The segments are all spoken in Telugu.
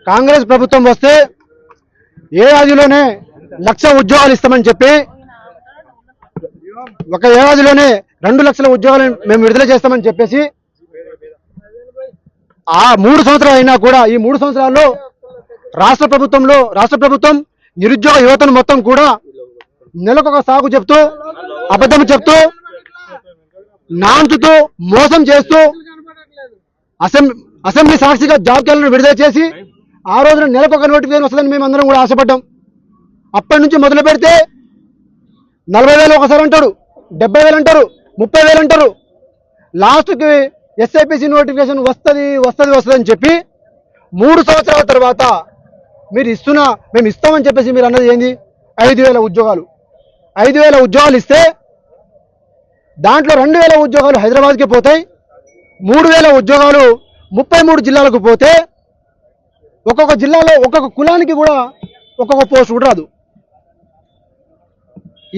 కాంగ్రెస్ ప్రభుత్వం వస్తే ఏడాదిలోనే 1,00,000 ఉద్యోగాలు ఇస్తామని చెప్పి ఒక ఏడాదిలోనే 2 లక్షల ఉద్యోగాలు మేము విడుదల చేస్తామని చెప్పేసి ఆ 3 సంవత్సరాలు అయినా కూడా ఈ 3 సంవత్సరాల్లో రాష్ట్ర ప్రభుత్వం నిరుద్యోగ యువతను మొత్తం కూడా నెలకొక సాగు చెప్తూ అబద్ధం చెప్తూ నాంచుతూ మోసం చేస్తూ అసెంబ్లీ సాక్షిగా జాబ్ క్యాలెండర్ విడుదల చేసి ఆ రోజున నెలకొక నోటిఫికేషన్ వస్తుందని మేము అందరం కూడా ఆశపడ్డాం. అప్పటి నుంచి మొదలు పెడితే 40,000 ఒకసారి అంటారు, 70,000 అంటారు, 30,000 అంటారు. లాస్ట్కి ఎస్ఐపిసి నోటిఫికేషన్ వస్తుంది అని చెప్పి 3 సంవత్సరాల తర్వాత మేము ఇస్తామని చెప్పేసి మీరు అన్నది ఏంది? 5,000 ఉద్యోగాలు. 5,000 ఉద్యోగాలు ఇస్తే దాంట్లో 2,000 ఉద్యోగాలు హైదరాబాద్కి పోతాయి, 3,000 ఉద్యోగాలు 33 జిల్లాలకు పోతే ఒక్కొక్క జిల్లాలో ఒక్కొక్క కులానికి కూడా ఒక్కొక్క పోస్ట్ కూడా రాదు.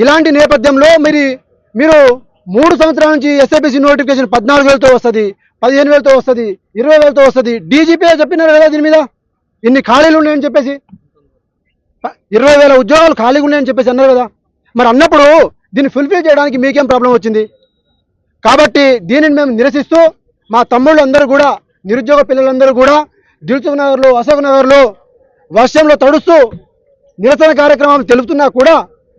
ఇలాంటి నేపథ్యంలో మీరు 3 సంవత్సరాల నుంచి ఎస్ఐపిసి నోటిఫికేషన్ 14,000తో వస్తుంది, 15,000తో వస్తుంది, 20,000తో వస్తుంది. డీజీపీ చెప్పినారు కదా దీని మీద ఇన్ని ఖాళీలు ఉన్నాయని చెప్పేసి, 20,000 ఉద్యోగాలు ఖాళీగా ఉన్నాయని చెప్పేసి అన్నారు కదా. మరి అన్నప్పుడు దీన్ని ఫుల్ఫిల్ చేయడానికి మీకేం ప్రాబ్లం వచ్చింది? కాబట్టి దీనిని మేము నిరసిస్తూ మా తమ్ముళ్ళు అందరూ కూడా, నిరుద్యోగ పిల్లలందరూ కూడా దిల్సుఖ్ నగర్లో, అశోక్ నగర్లో వర్షంలో తడుస్తూ నిరసన కార్యక్రమం తెలుపుతున్నా కూడా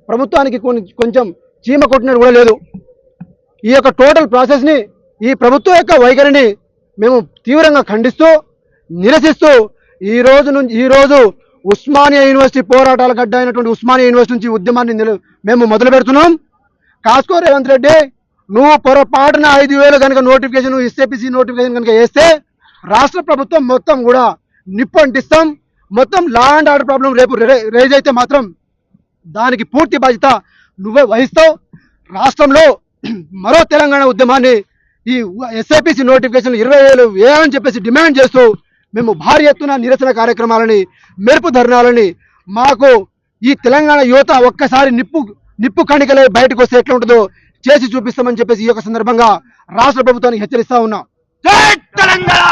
ప్రభుత్వానికి కొంచెం చీమ కొట్టినట్టు కూడా లేదు. ఈ యొక్క టోటల్ ప్రాసెస్ని, ఈ ప్రభుత్వం యొక్క వైఖరిని మేము తీవ్రంగా ఖండిస్తూ నిరసిస్తూ ఈరోజు ఉస్మానియా యూనివర్సిటీ పోరాటాల గడ్డ అయినటువంటి ఉస్మానియా యూనివర్సిటీ నుంచి ఉద్యమాన్ని మేము మొదలు పెడుతున్నాం. కాస్కో రేవంత్ రెడ్డి, నువ్వు పొరపాటున 5,000 కనుక నోటిఫికేషన్ ఎస్ఐపిసి నోటిఫికేషన్ కనుక వేస్తే రాష్ట్ర ప్రభుత్వం మొత్తం కూడా నిప్పు అంటిస్తాం. మొత్తం లా అండ్ ఆర్డర్ ప్రాబ్లం రేపు రేజ్ అయితే మాత్రం దానికి పూర్తి బాధ్యత నువ్వే వహిస్తావు. రాష్ట్రంలో మరో తెలంగాణ ఉద్యమాన్ని ఈ ఎస్ఐపిసి నోటిఫికేషన్ 20,000 వేయాలని చెప్పేసి డిమాండ్ చేస్తూ మేము భారీ ఎత్తున నిరసన కార్యక్రమాలని, మెరుపు ధర్నాలని, మాకు ఈ తెలంగాణ యువత ఒక్కసారి నిప్పు కణికలై బయటకు వస్తే ఎట్లా ఉంటుందో చేసి చూపిస్తామని చెప్పేసి ఈ యొక్క సందర్భంగా రాష్ట్ర ప్రభుత్వానికి హెచ్చరిస్తా ఉన్నాం. జై తెలంగాణ.